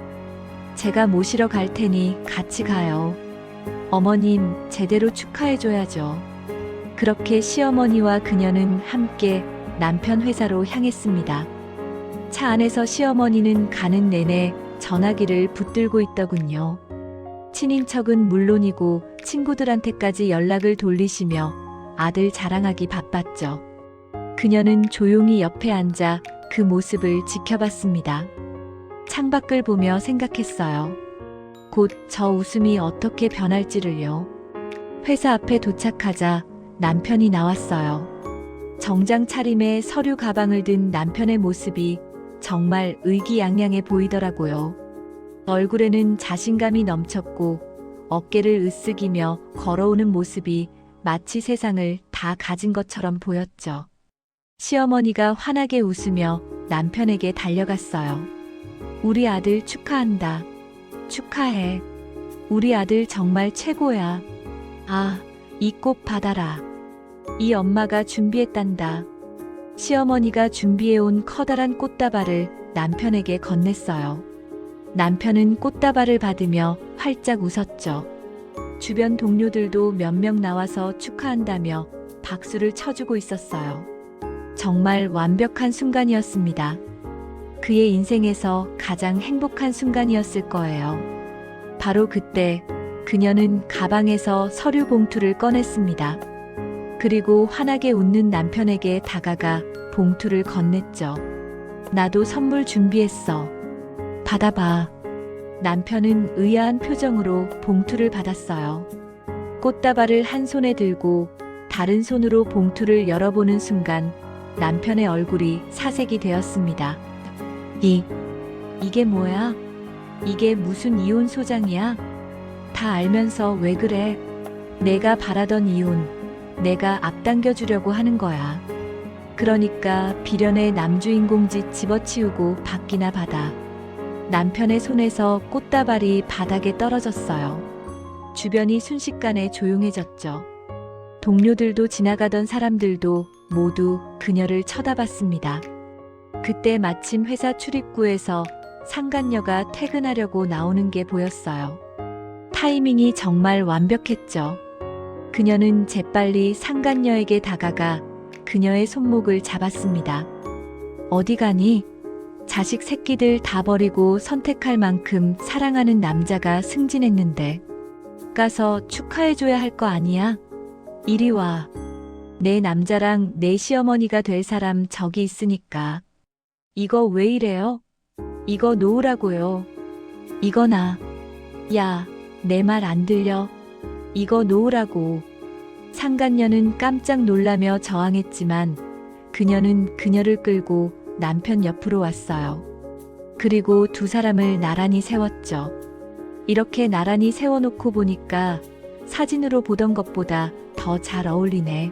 제가 모시러 갈 테니 같이 가요. 어머님, 제대로 축하해줘야죠. 그렇게 시어머니와 그녀는 함께 남편 회사로 향했습니다. 차 안에서 시어머니는 가는 내내 전화기를 붙들고 있더군요. 친인척은 물론이고 친구들한테까지 연락을 돌리시며 아들 자랑하기 바빴죠. 그녀는 조용히 옆에 앉아 그 모습을 지켜봤습니다. 창밖을 보며 생각했어요. 곧 저 웃음이 어떻게 변할지를요. 회사 앞에 도착하자 남편이 나왔어요. 정장 차림에 서류 가방을 든 남편의 모습이 정말 의기양양해 보이더라고요. 얼굴에는 자신감이 넘쳤고 어깨를 으쓱이며 걸어오는 모습이 마치 세상을 다 가진 것처럼 보였죠. 시어머니가 환하게 웃으며 남편에게 달려갔어요. 우리 아들 축하한다. 축하해. 우리 아들 정말 최고야. 아, 이 꽃 받아라. 이 엄마가 준비했단다. 시어머니가 준비해온 커다란 꽃다발을 남편에게 건넸어요. 남편은 꽃다발을 받으며 활짝 웃었죠. 주변 동료들도 몇 명 나와서 축하한다며 박수를 쳐주고 있었어요. 정말 완벽한 순간이었습니다. 그의 인생에서 가장 행복한 순간이었을 거예요. 바로 그때 그녀는 가방에서 서류 봉투를 꺼냈습니다. 그리고 환하게 웃는 남편에게 다가가 봉투를 건넸죠. 나도 선물 준비했어. 받아봐. 남편은 의아한 표정으로 봉투를 받았어요. 꽃다발을 한 손에 들고 다른 손으로 봉투를 열어보는 순간 남편의 얼굴이 사색이 되었습니다. 이게 뭐야? 이게 무슨 이혼 소장이야? 다 알면서 왜 그래? 내가 바라던 이혼, 내가 앞당겨 주려고 하는 거야. 그러니까 비련의 남주인공 짓 집어치우고 받기나 받아. 남편의 손에서 꽃다발이 바닥에 떨어졌어요. 주변이 순식간에 조용해졌죠. 동료들도 지나가던 사람들도 모두 그녀를 쳐다봤습니다. 그때 마침 회사 출입구에서 상간녀가 퇴근하려고 나오는 게 보였어요. 타이밍이 정말 완벽했죠. 그녀는 재빨리 상간녀에게 다가가 그녀의 손목을 잡았습니다. 어디 가니? 자식 새끼들 다 버리고 선택할 만큼 사랑하는 남자가 승진했는데 가서 축하해줘야 할 거 아니야? 이리 와. 내 남자랑 내 시어머니가 될 사람 저기 있으니까. 이거 왜 이래요? 이거 놓으라고요. 이거 나. 야, 내 말 안 들려? 이거 놓으라고. 상간녀는 깜짝 놀라며 저항했지만 그녀는 그녀를 끌고 남편 옆으로 왔어요. 그리고 두 사람을 나란히 세웠죠. 이렇게 나란히 세워놓고 보니까 사진으로 보던 것보다 더 잘 어울리네.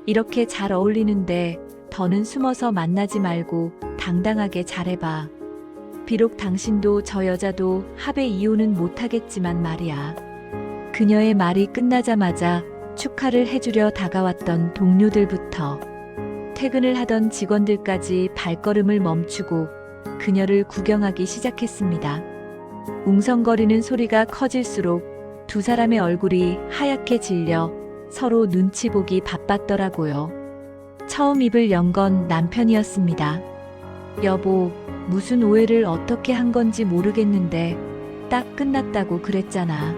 이렇게 잘 어울리는데 더는 숨어서 만나지 말고 당당하게 잘해봐. 비록 당신도 저 여자도 합의 이혼은 못하겠지만 말이야. 그녀의 말이 끝나자마자 축하를 해주려 다가왔던 동료들부터 퇴근을 하던 직원들까지 발걸음을 멈추고 그녀를 구경하기 시작했습니다. 웅성거리는 소리가 커질수록 두 사람의 얼굴이 하얗게 질려 서로 눈치 보기 바빴더라고요. 처음 입을 연 건 남편이었습니다. 여보, 무슨 오해를 어떻게 한 건지 모르겠는데 딱 끝났다고 그랬잖아.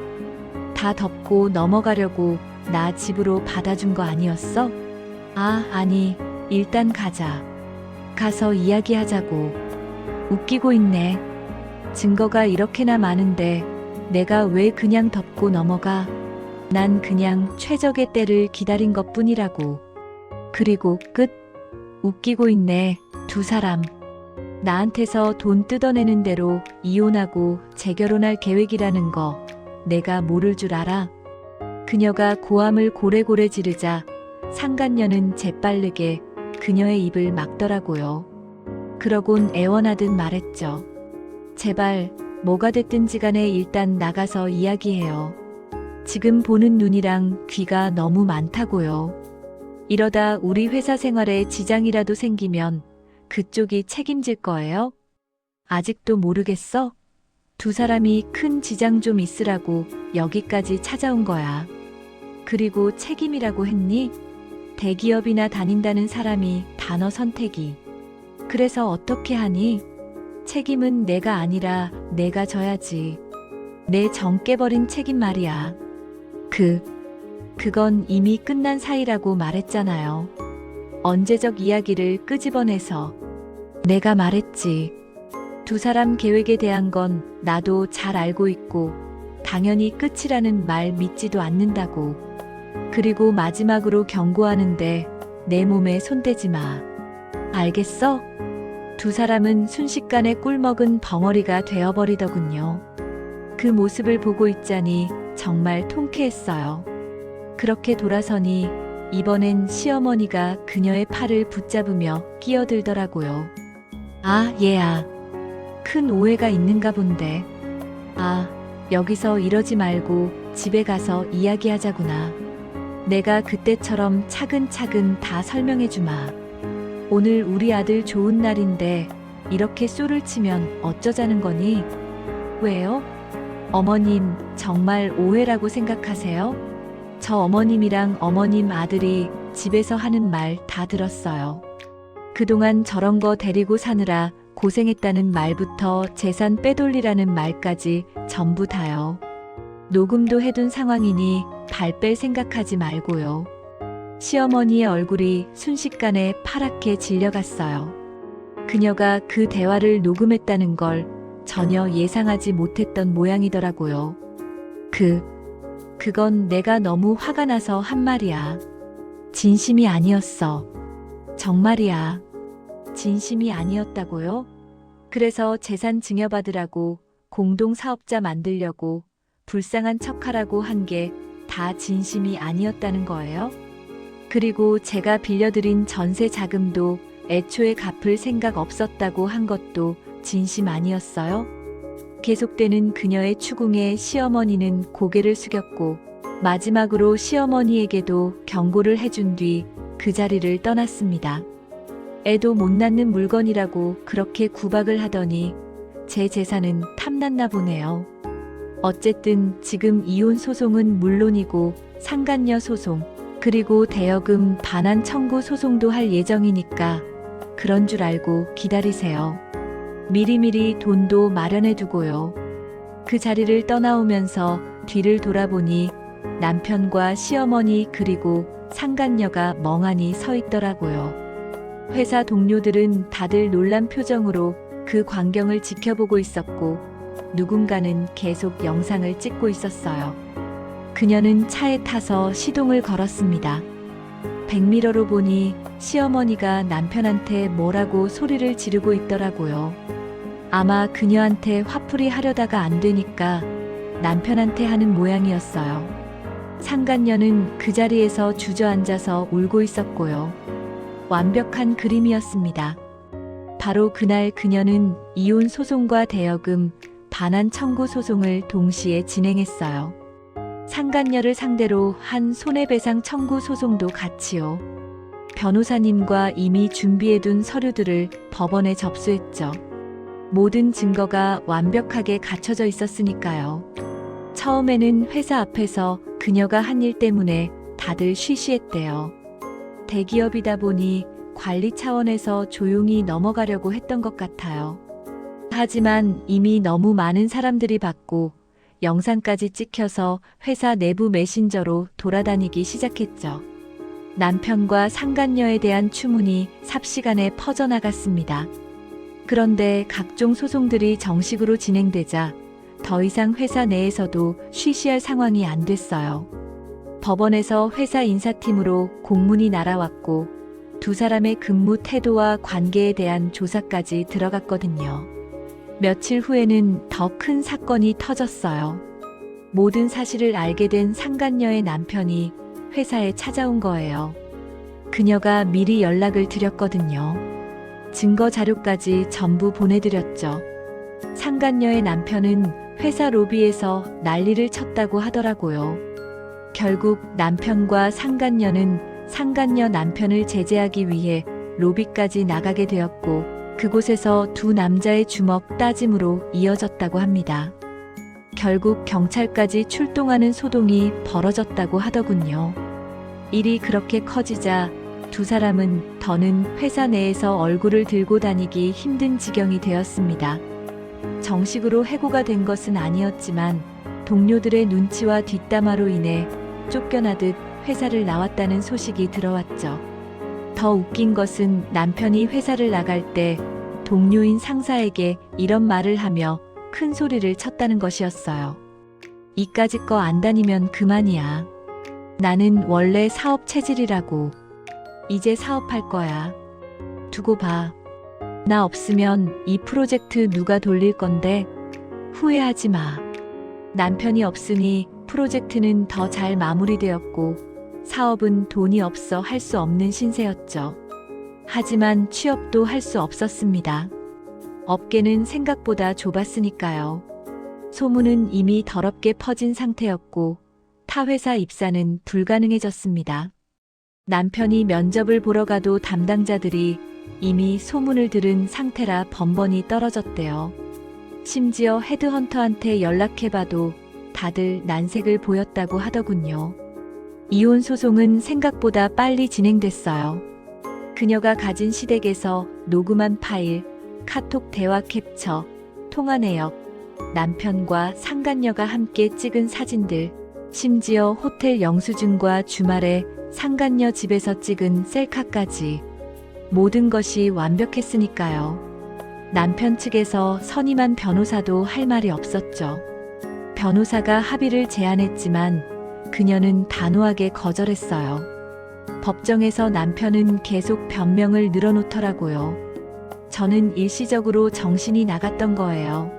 다 덮고 넘어가려고 나 집으로 받아준 거 아니었어? 아, 아니, 일단 가자. 가서 이야기하자고. 웃기고 있네. 증거가 이렇게나 많은데 내가 왜 그냥 덮고 넘어가? 난 그냥 최적의 때를 기다린 것뿐이라고. 그리고 끝. 웃기고 있네, 두 사람. 나한테서 돈 뜯어내는 대로 이혼하고 재결혼할 계획이라는 거 내가 모를 줄 알아? 그녀가 고함을 고래고래 지르자 상간녀는 재빠르게 그녀의 입을 막더라고요. 그러곤 애원하듯 말했죠. 제발 뭐가 됐든지 간에 일단 나가서 이야기해요. 지금 보는 눈이랑 귀가 너무 많다고요. 이러다 우리 회사 생활에 지장이라도 생기면 그쪽이 책임질 거예요? 아직도 모르겠어? 두 사람이 큰 지장 좀 있으라고 여기까지 찾아온 거야. 그리고 책임이라고 했니? 대기업이나 다닌다는 사람이 단어 선택이. 그래서 어떻게 하니? 책임은 내가 아니라 내가 져야지. 내 정 깨버린 책임 말이야. 그건 이미 끝난 사이라고 말했잖아요. 언제적 이야기를 끄집어내서. 내가 말했지. 두 사람 계획에 대한 건 나도 잘 알고 있고 당연히 끝이라는 말 믿지도 않는다고. 그리고 마지막으로 경고하는데 내 몸에 손대지 마. 알겠어? 두 사람은 순식간에 꿀먹은 벙어리가 되어버리더군요. 그 모습을 보고 있자니 정말 통쾌했어요. 그렇게 돌아서니 이번엔 시어머니가 그녀의 팔을 붙잡으며 끼어들더라고요. 아, 얘야. 큰 오해가 있는가 본데. 아, 여기서 이러지 말고 집에 가서 이야기하자구나. 내가 그때처럼 차근차근 다 설명해주마. 오늘 우리 아들 좋은 날인데 이렇게 쏘를 치면 어쩌자는 거니? 왜요? 어머님, 정말 오해라고 생각하세요? 저 어머님이랑 어머님 아들이 집에서 하는 말 다 들었어요. 그동안 저런 거 데리고 사느라 고생했다는 말부터 재산 빼돌리라는 말까지 전부 다요. 녹음도 해둔 상황이니 발 뺄 생각하지 말고요. 시어머니의 얼굴이 순식간에 파랗게 질려갔어요. 그녀가 그 대화를 녹음했다는 걸 전혀 예상하지 못했던 모양이더라고요. 그건 내가 너무 화가 나서 한 말이야. 진심이 아니었어. 정말이야. 진심이 아니었다고요? 그래서 재산 증여받으라고 공동 사업자 만들려고 불쌍한 척하라고 한 게 다 진심이 아니었다는 거예요? 그리고 제가 빌려드린 전세 자금도 애초에 갚을 생각 없었다고 한 것도 진심 아니었어요? 계속되는 그녀의 추궁에 시어머니는 고개를 숙였고 마지막으로 시어머니에게도 경고를 해준 뒤 그 자리를 떠났습니다. 애도 못 낳는 물건이라고 그렇게 구박을 하더니 제 재산은 탐났나 보네요. 어쨌든 지금 이혼 소송은 물론이고 상간녀 소송, 그리고 대여금 반환 청구 소송도 할 예정이니까 그런 줄 알고 기다리세요. 미리미리 돈도 마련해 두고요. 그 자리를 떠나오면서 뒤를 돌아보니 남편과 시어머니 그리고 상간녀가 멍하니 서 있더라고요. 회사 동료들은 다들 놀란 표정으로 그 광경을 지켜보고 있었고 누군가는 계속 영상을 찍고 있었어요. 그녀는 차에 타서 시동을 걸었습니다. 백미러로 보니 시어머니가 남편한테 뭐라고 소리를 지르고 있더라고요. 아마 그녀한테 화풀이 하려다가 안 되니까 남편한테 하는 모양이었어요. 상간녀는 그 자리에서 주저앉아서 울고 있었고요. 완벽한 그림이었습니다. 바로 그날 그녀는 이혼 소송과 대여금, 반환 청구 소송을 동시에 진행했어요. 상간녀를 상대로 한 손해배상 청구 소송도 같이요. 변호사님과 이미 준비해둔 서류들을 법원에 접수했죠. 모든 증거가 완벽하게 갖춰져 있었으니까요. 처음에는 회사 앞에서 그녀가 한 일 때문에 다들 쉬쉬했대요. 대기업이다 보니 관리 차원에서 조용히 넘어가려고 했던 것 같아요. 하지만 이미 너무 많은 사람들이 봤고 영상까지 찍혀서 회사 내부 메신저로 돌아다니기 시작했죠. 남편과 상간녀에 대한 추문이 삽시간에 퍼져나갔습니다. 그런데 각종 소송들이 정식으로 진행되자 더 이상 회사 내에서도 쉬쉬할 상황이 안 됐어요. 법원에서 회사 인사팀으로 공문이 날아왔고 두 사람의 근무 태도와 관계에 대한 조사까지 들어갔거든요. 며칠 후에는 더 큰 사건이 터졌어요. 모든 사실을 알게 된 상간녀의 남편이 회사에 찾아온 거예요. 그녀가 미리 연락을 드렸거든요. 증거 자료까지 전부 보내드렸죠. 상간녀의 남편은 회사 로비에서 난리를 쳤다고 하더라고요. 결국 남편과 상간녀는 상간녀 남편을 제재하기 위해 로비까지 나가게 되었고 그곳에서 두 남자의 주먹 따짐으로 이어졌다고 합니다. 결국 경찰까지 출동하는 소동이 벌어졌다고 하더군요. 일이 그렇게 커지자 두 사람은 더는 회사 내에서 얼굴을 들고 다니기 힘든 지경이 되었습니다. 정식으로 해고가 된 것은 아니었지만 동료들의 눈치와 뒷담화로 인해 쫓겨나듯 회사를 나왔다는 소식이 들어왔죠. 더 웃긴 것은 남편이 회사를 나갈 때 동료인 상사에게 이런 말을 하며 큰 소리를 쳤다는 것이었어요. 이까짓 거 안 다니면 그만이야. 나는 원래 사업 체질이라고. 이제 사업할 거야. 두고 봐. 나 없으면 이 프로젝트 누가 돌릴 건데 후회하지 마. 남편이 없으니 프로젝트는 더 잘 마무리되었고 사업은 돈이 없어 할 수 없는 신세였죠. 하지만 취업도 할 수 없었습니다. 업계는 생각보다 좁았으니까요. 소문은 이미 더럽게 퍼진 상태였고 타 회사 입사는 불가능해졌습니다. 남편이 면접을 보러 가도 담당자들이 이미 소문을 들은 상태라 번번이 떨어졌대요. 심지어 헤드헌터한테 연락해봐도 다들 난색을 보였다고 하더군요. 이혼 소송은 생각보다 빨리 진행됐어요. 그녀가 가진 시댁에서 녹음한 파일, 카톡 대화 캡처, 통화 내역, 남편과 상간녀가 함께 찍은 사진들, 심지어 호텔 영수증과 주말에 상간녀 집에서 찍은 셀카까지 모든 것이 완벽했으니까요. 남편 측에서 선임한 변호사도 할 말이 없었죠. 변호사가 합의를 제안했지만 그녀는 단호하게 거절했어요. 법정에서 남편은 계속 변명을 늘어놓더라고요. 저는 일시적으로 정신이 나갔던 거예요.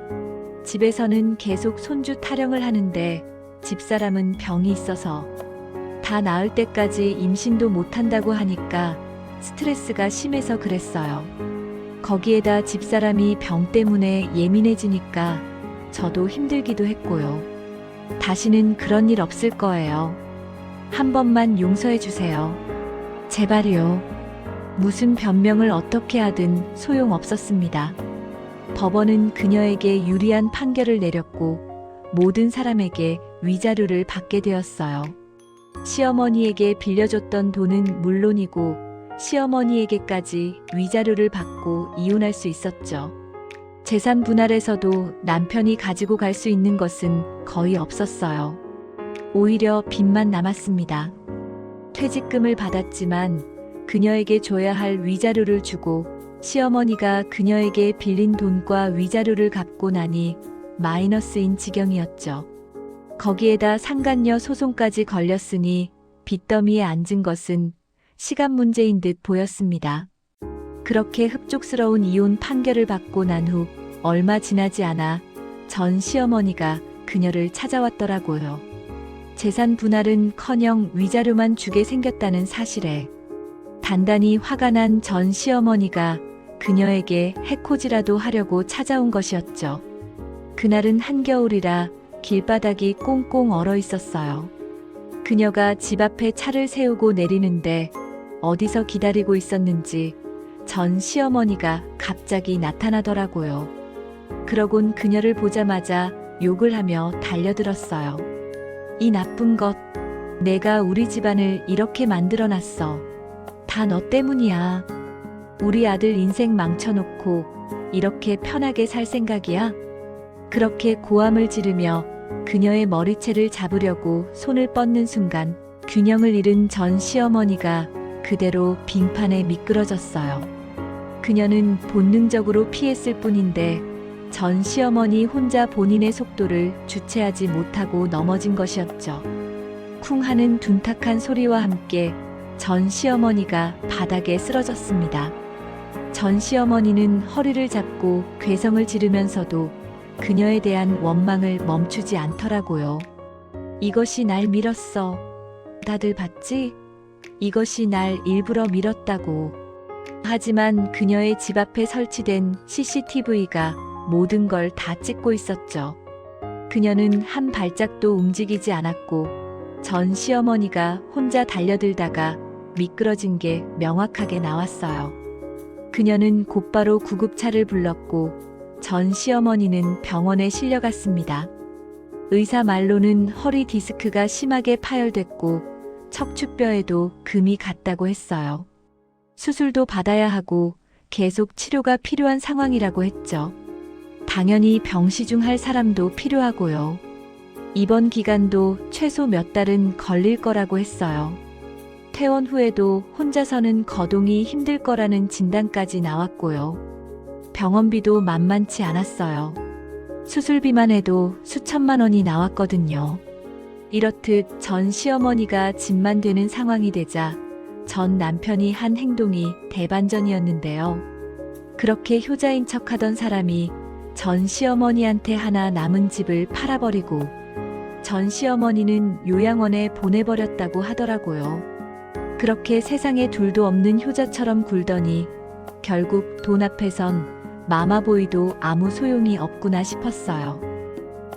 집에서는 계속 손주 타령을 하는데 집사람은 병이 있어서 다 나을 때까지 임신도 못한다고 하니까 스트레스가 심해서 그랬어요. 거기에다 집사람이 병 때문에 예민해지니까 저도 힘들기도 했고요. 다시는 그런 일 없을 거예요. 한 번만 용서해 주세요. 제발요. 무슨 변명을 어떻게 하든 소용없었습니다. 법원은 그녀에게 유리한 판결을 내렸고 모든 사람에게 위자료를 받게 되었어요. 시어머니에게 빌려줬던 돈은 물론이고 시어머니에게까지 위자료를 받고 이혼할 수 있었죠. 재산 분할에서도 남편이 가지고 갈 수 있는 것은 거의 없었어요. 오히려 빚만 남았습니다. 퇴직금을 받았지만 그녀에게 줘야 할 위자료를 주고 시어머니가 그녀에게 빌린 돈과 위자료를 갚고 나니 마이너스인 지경이었죠. 거기에다 상간녀 소송까지 걸렸으니 빚더미에 앉은 것은 시간 문제인 듯 보였습니다. 그렇게 흡족스러운 이혼 판결을 받고 난 후 얼마 지나지 않아 전 시어머니가 그녀를 찾아왔더라고요. 재산 분할은커녕 위자료만 주게 생겼다는 사실에 단단히 화가 난 전 시어머니가 그녀에게 해코지라도 하려고 찾아온 것이었죠. 그날은 한겨울이라 길바닥이 꽁꽁 얼어 있었어요. 그녀가 집 앞에 차를 세우고 내리는데 어디서 기다리고 있었는지 전 시어머니가 갑자기 나타나더라고요. 그러곤 그녀를 보자마자 욕을 하며 달려들었어요. 이 나쁜 것, 내가 우리 집안을 이렇게 만들어놨어. 다 너 때문이야. 우리 아들 인생 망쳐놓고 이렇게 편하게 살 생각이야? 그렇게 고함을 지르며 그녀의 머리채를 잡으려고 손을 뻗는 순간 균형을 잃은 전 시어머니가 그대로 빙판에 미끄러졌어요. 그녀는 본능적으로 피했을 뿐인데 전 시어머니 혼자 본인의 속도를 주체하지 못하고 넘어진 것이었죠. 쿵 하는 둔탁한 소리와 함께 전 시어머니가 바닥에 쓰러졌습니다. 전 시어머니는 허리를 잡고 괴성을 지르면서도 그녀에 대한 원망을 멈추지 않더라고요. 이것이 날 밀었어. 다들 봤지? 이것이 날 일부러 밀었다고. 하지만 그녀의 집 앞에 설치된 CCTV가 모든 걸 다 찍고 있었죠. 그녀는 한 발짝도 움직이지 않았고 전 시어머니가 혼자 달려들다가 미끄러진 게 명확하게 나왔어요. 그녀는 곧바로 구급차를 불렀고 전 시어머니는 병원에 실려갔습니다. 의사 말로는 허리 디스크가 심하게 파열됐고 척추뼈에도 금이 갔다고 했어요. 수술도 받아야 하고 계속 치료가 필요한 상황이라고 했죠. 당연히 병시중할 사람도 필요하고요. 입원 기간도 최소 몇 달은 걸릴 거라고 했어요. 퇴원 후에도 혼자서는 거동이 힘들 거라는 진단까지 나왔고요. 병원비도 만만치 않았어요. 수술비만 해도 수천만 원이 나왔거든요. 이렇듯 전 시어머니가 짐만 되는 상황이 되자 전 남편이 한 행동이 대반전이었는데요. 그렇게 효자인 척하던 사람이 전 시어머니한테 하나 남은 집을 팔아버리고 전 시어머니는 요양원에 보내버렸다고 하더라고요. 그렇게 세상에 둘도 없는 효자처럼 굴더니 결국 돈 앞에선 마마보이도 아무 소용이 없구나 싶었어요.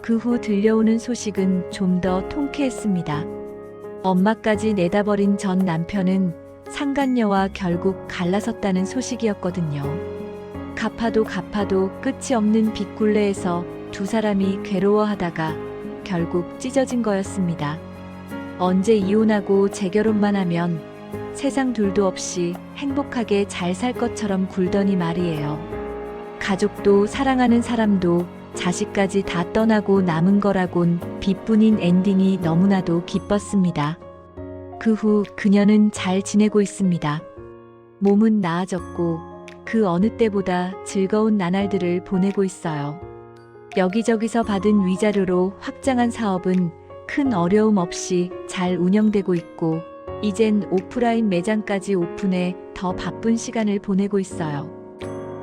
그 후 들려오는 소식은 좀 더 통쾌했습니다. 엄마까지 내다버린 전 남편은 상간녀와 결국 갈라섰다는 소식이었거든요. 갚아도 끝이 없는 빚굴레에서 두 사람이 괴로워하다가 결국 찢어진 거였습니다. 언제 이혼하고 재결혼만 하면 세상 둘도 없이 행복하게 잘 살 것처럼 굴더니 말이에요. 가족도 사랑하는 사람도 자식까지 다 떠나고 남은 거라곤 빚뿐인 엔딩이 너무나도 기뻤습니다. 그 후 그녀는 잘 지내고 있습니다. 몸은 나아졌고 그 어느 때보다 즐거운 나날들을 보내고 있어요. 여기저기서 받은 위자료로 확장한 사업은 큰 어려움 없이 잘 운영되고 있고 이젠 오프라인 매장까지 오픈해 더 바쁜 시간을 보내고 있어요.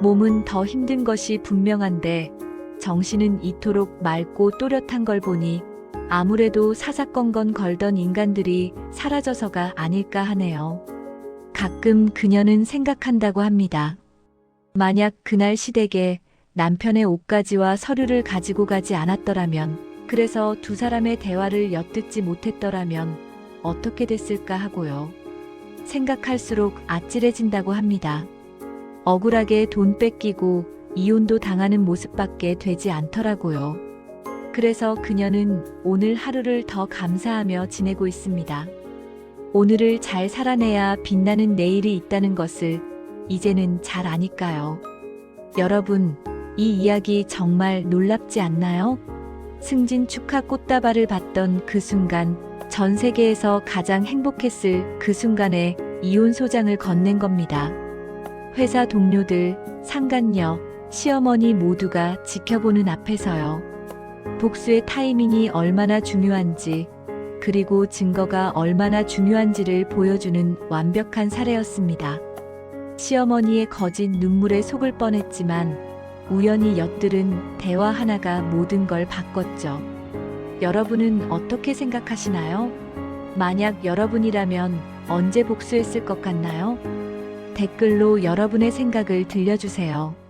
몸은 더 힘든 것이 분명한데 정신은 이토록 맑고 또렷한 걸 보니 아무래도 사사건건 걸던 인간들이 사라져서가 아닐까 하네요. 가끔 그녀는 생각한다고 합니다. 만약 그날 시댁에 남편의 옷가지와 서류를 가지고 가지 않았더라면, 그래서 두 사람의 대화를 엿듣지 못했더라면 어떻게 됐을까 하고요. 생각할수록 아찔해진다고 합니다. 억울하게 돈 뺏기고 이혼도 당하는 모습밖에 되지 않더라고요. 그래서 그녀는 오늘 하루를 더 감사하며 지내고 있습니다. 오늘을 잘 살아내야 빛나는 내일이 있다는 것을 이제는 잘 아니까요. 여러분, 이 이야기 정말 놀랍지 않나요? 승진 축하 꽃다발을 받던 그 순간, 전 세계에서 가장 행복했을 그 순간에 이혼 소장을 건넨 겁니다. 회사 동료들, 상간녀, 시어머니 모두가 지켜보는 앞에서요. 복수의 타이밍이 얼마나 중요한지, 그리고 증거가 얼마나 중요한지를 보여주는 완벽한 사례였습니다. 시어머니의 거짓 눈물에 속을 뻔했지만 우연히 엿들은 대화 하나가 모든 걸 바꿨죠. 여러분은 어떻게 생각하시나요? 만약 여러분이라면 언제 복수했을 것 같나요? 댓글로 여러분의 생각을 들려주세요.